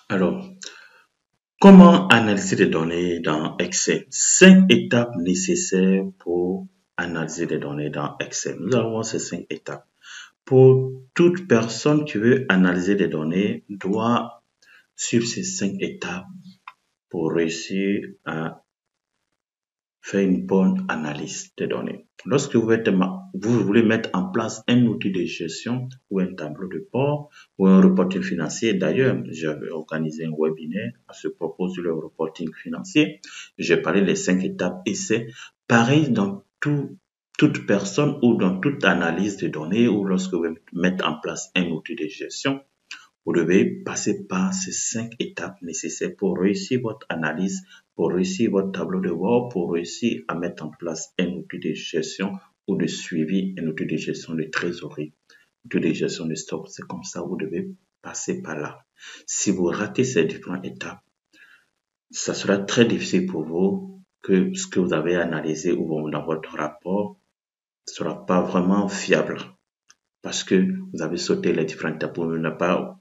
Alors, comment analyser des données dans Excel? 5 étapes nécessaires pour analyser des données dans Excel. Nous allons voir ces 5 étapes. Pour toute personne qui veut analyser des données, doit suivre ces 5 étapes pour réussir à faire une bonne analyse des données. Lorsque vous voulez mettre en place un outil de gestion ou un tableau de bord ou un reporting financier, d'ailleurs, j'avais organisé un webinaire à ce propos sur le reporting financier. J'ai parlé des 5 étapes et c'est pareil dans toute personne ou dans toute analyse de données ou lorsque vous mettez en place un outil de gestion. Vous devez passer par ces 5 étapes nécessaires pour réussir votre analyse, pour réussir votre tableau de bord, pour réussir à mettre en place un outil de gestion ou de suivi, un outil de gestion de trésorerie, un outil de gestion de stock. C'est comme ça que vous devez passer par là. Si vous ratez ces différentes étapes, ça sera très difficile pour vous que ce que vous avez analysé ou dans votre rapport ne sera pas vraiment fiable. Parce que vous avez sauté les différentes étapes,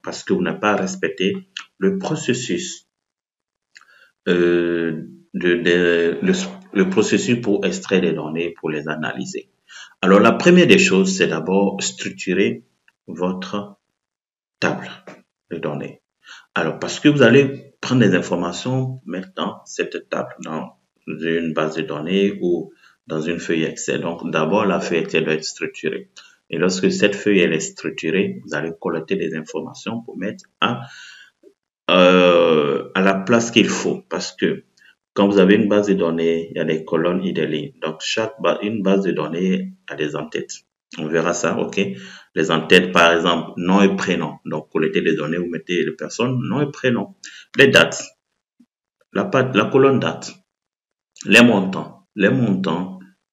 parce que vous n'avez pas respecté le processus, le processus pour extraire les données, pour les analyser. Alors, la première des choses, c'est d'abord structurer votre table de données. Alors, parce que vous allez prendre des informations, mettre dans cette table, dans une base de données ou dans une feuille Excel. Donc, d'abord, la feuille Excel doit être structurée. Et lorsque cette feuille elle est structurée, vous allez collecter des informations pour mettre à la place qu'il faut. Parce que quand vous avez une base de données, il y a des colonnes et des lignes. Donc, une base de données a des entêtes. On verra ça, ok? Les entêtes, par exemple, nom et prénom. Donc, collectez les données, vous mettez les personnes, nom et prénom. Les dates, la colonne date, les montants,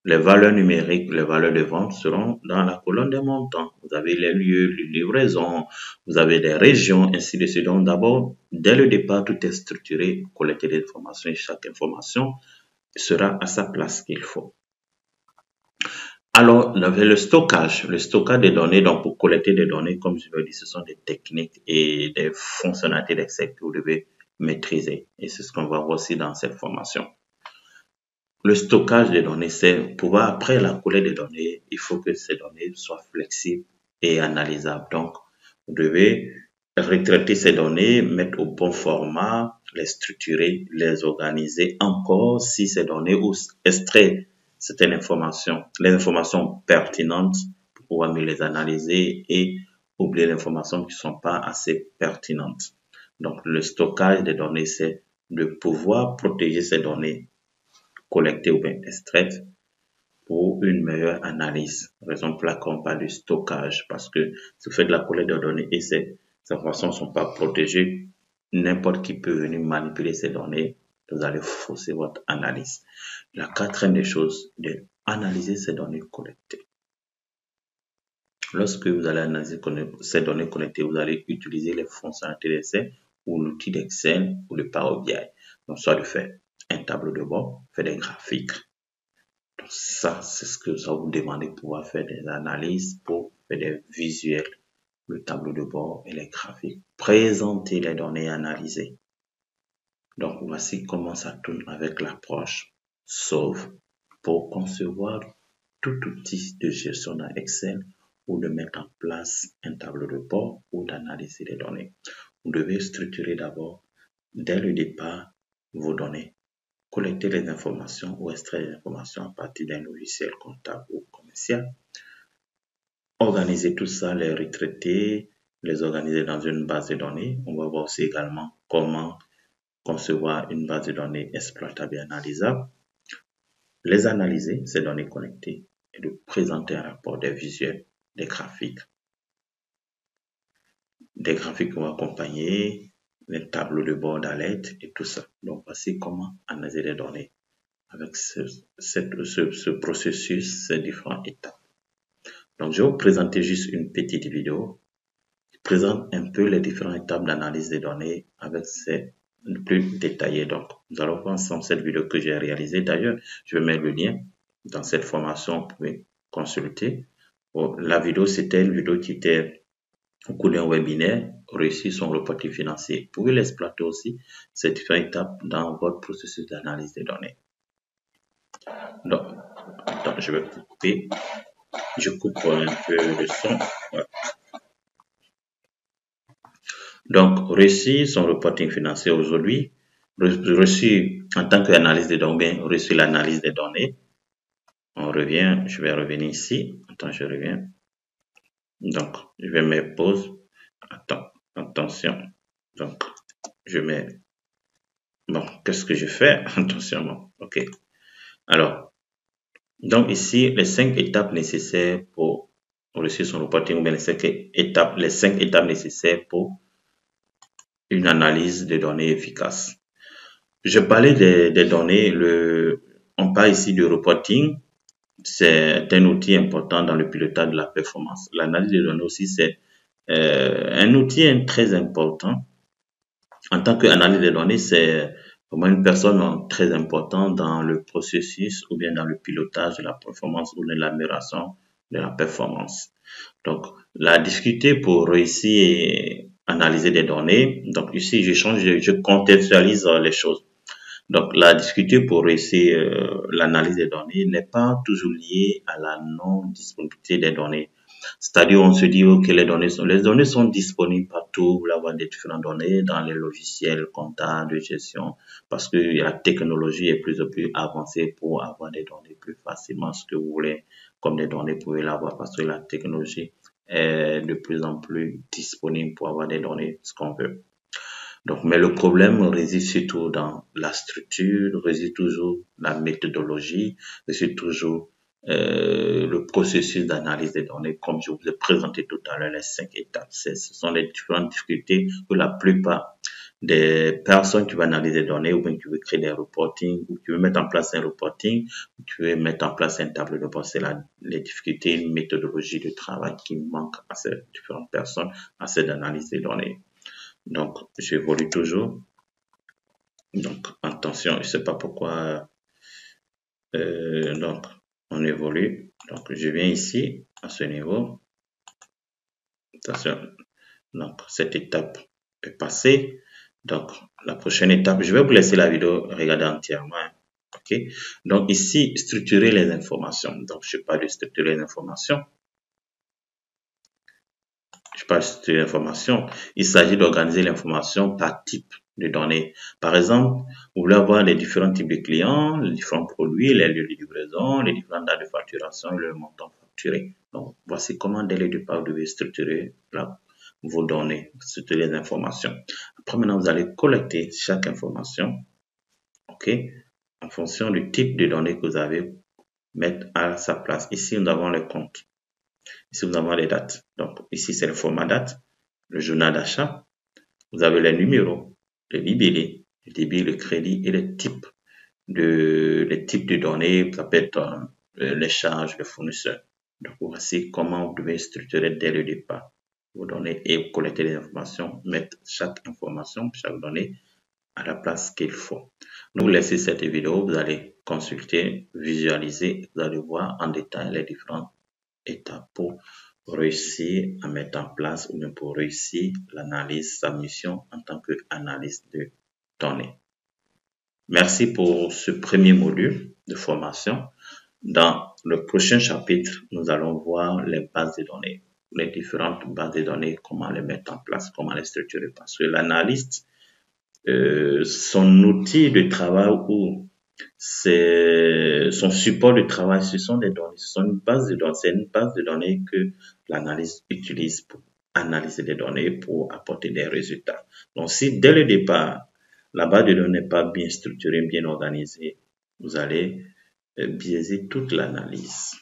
les valeurs numériques, les valeurs de vente seront dans la colonne des montants. Vous avez les lieux, les livraisons, vous avez les régions, ainsi de suite. Donc, d'abord, dès le départ, tout est structuré, collectez les informations et chaque information sera à sa place qu'il faut. Alors, le stockage des données, donc pour collecter des données, comme je l'ai dit, ce sont des techniques et des fonctionnalités d'Excel que vous devez maîtriser. Et c'est ce qu'on va voir aussi dans cette formation. Le stockage des données, c'est pouvoir, après la collecte des données, il faut que ces données soient flexibles et analysables. Donc, vous devez retraiter ces données, mettre au bon format, les structurer, les organiser encore si ces données ou extraire certaines informations, les informations pertinentes pour pouvoir mieux les analyser et oublier les informations qui ne sont pas assez pertinentes. Donc, le stockage des données, c'est de pouvoir protéger ces données collectées ou bien extraites pour une meilleure analyse. Raison pour laquelle on parle de stockage, parce que si vous faites de la collecte de données et ces informations ne sont pas protégées, n'importe qui peut venir manipuler ces données, vous allez fausser votre analyse. La quatrième des choses, c'est d'analyser ces données collectées. Lorsque vous allez analyser ces données collectées, vous allez utiliser les fonctionnalités d'Excel ou l'outil d'Excel ou le Power BI. Donc, soit de faire un tableau de bord, faire des graphiques. Donc, ça, c'est ce que ça vous demande de pouvoir faire des analyses pour faire des visuels, le tableau de bord et les graphiques. Présenter les données analysées. Donc, voici comment ça tourne avec l'approche SAUVE pour concevoir tout outil de gestion dans Excel ou de mettre en place un tableau de bord ou d'analyser les données. Vous devez structurer d'abord, dès le départ, vos données. Collecter les informations ou extraire les informations à partir d'un logiciel comptable ou commercial. Organiser tout ça, les retraiter, les organiser dans une base de données. On va voir aussi également comment concevoir une base de données exploitable et analysable. Les analyser, ces données connectées, et de présenter un rapport, des visuels, des graphiques vont accompagner les tableaux de bord d'alerte et tout ça. Donc, voici comment analyser les données avec ce processus, ces différentes étapes. Donc, je vais vous présenter juste une petite vidéo qui présente un peu les différentes étapes d'analyse des données avec ces plus détaillé. Donc, nous allons voir ensemble cette vidéo que j'ai réalisée. D'ailleurs, je vais mettre le lien dans cette formation. Vous pouvez consulter. Bon, la vidéo, c'était une vidéo qui était au cours d'un webinaire, réussir son reporting financier. Vous pouvez l'exploiter aussi, ces différentes étapes, dans votre processus d'analyse des données. Donc, attends, je vais couper. Je coupe un peu le son. Ouais. Donc, réussir son reporting financier aujourd'hui, reçu en tant qu'analyse des données, reçu l'analyse des données. On revient, je vais revenir ici. Attends, je reviens. Donc, je vais mettre pause. Attends, attention. Donc, je mets. Bon, qu'est-ce que je fais? Attention, bon, ok. Alors, donc ici, les 5 étapes nécessaires pour réussir son reporting, ou bien les 5 étapes nécessaires pour une analyse de données efficace. Je parlais des données, on parle ici de reporting. C'est un outil important dans le pilotage de la performance. L'analyse des données aussi, c'est un outil très important. En tant qu'analyse des données, c'est vraiment une personne très importante dans le processus ou bien dans le pilotage de la performance ou de l'amélioration de la performance. Donc, la difficulté pour réussir à analyser des données, donc ici, je contextualise les choses. Donc, la difficulté pour réussir l'analyse des données n'est pas toujours liée à la non-disponibilité des données. C'est-à-dire, on se dit que les données sont disponibles partout, vous avoir des différentes données dans les logiciels comptables de gestion, parce que la technologie est plus en plus avancée pour avoir des données plus facilement, ce que vous voulez, comme des données, vous pouvez l'avoir, parce que la technologie est de plus en plus disponible pour avoir des données, ce qu'on veut. Donc, mais le problème réside surtout dans la structure, réside toujours la méthodologie, réside toujours le processus d'analyse des données, comme je vous ai présenté tout à l'heure, les 5 étapes. Ce sont les différentes difficultés que la plupart des personnes qui vont analyser des données ou bien qui veulent créer des reporting ou qui veulent mettre en place un reporting ou qui veulent mettre en place un tableau de bord, c'est les difficultés, une méthodologie de travail qui manque à ces différentes personnes à cette analyse des données. Donc, j'évolue toujours. Donc, attention, je ne sais pas pourquoi. Donc, on évolue. Donc, je viens ici, à ce niveau. Attention. Donc, cette étape est passée. Donc, la prochaine étape, je vais vous laisser la vidéo regarder entièrement. OK? Donc, ici, structurer les informations. Donc, je parle de structurer les informations. Je parle de structurer l'information. Il s'agit d'organiser l'information par type de données. Par exemple, vous voulez avoir les différents types de clients, les différents produits, les lieux de livraison, les différentes dates de facturation et le montant facturé. Donc, voici comment dès le départ, vous devez structurer vos données, structurer les informations. Après, maintenant, vous allez collecter chaque information, OK, en fonction du type de données que vous avez, mettre à sa place. Ici, nous avons les comptes. Ici, nous avons les dates. Donc, ici, c'est le format date, le journal d'achat. Vous avez les numéros, le libellé, le débit, le crédit et les types de données. Ça peut être les charges de fournisseurs. Donc, voici comment vous devez structurer dès le départ vos données et collecter les informations, mettre chaque information, chaque donnée à la place qu'il faut. Donc, vous laissez cette vidéo, vous allez consulter, visualiser, vous allez voir en détail les différentes étapes pour réussir à mettre en place ou bien pour réussir l'analyse, sa mission en tant qu'analyste de données. Merci pour ce premier module de formation. Dans le prochain chapitre, nous allons voir les bases de données, les différentes bases de données, comment les mettre en place, comment les structurer. Parce que l'analyste, son outil de travail ou son support de travail, ce sont des données, ce sont une base de données, c'est une base de données que l'analyste utilise pour analyser des données, pour apporter des résultats. Donc, si dès le départ, la base de données n'est pas bien structurée, bien organisée, vous allez biaiser toute l'analyse.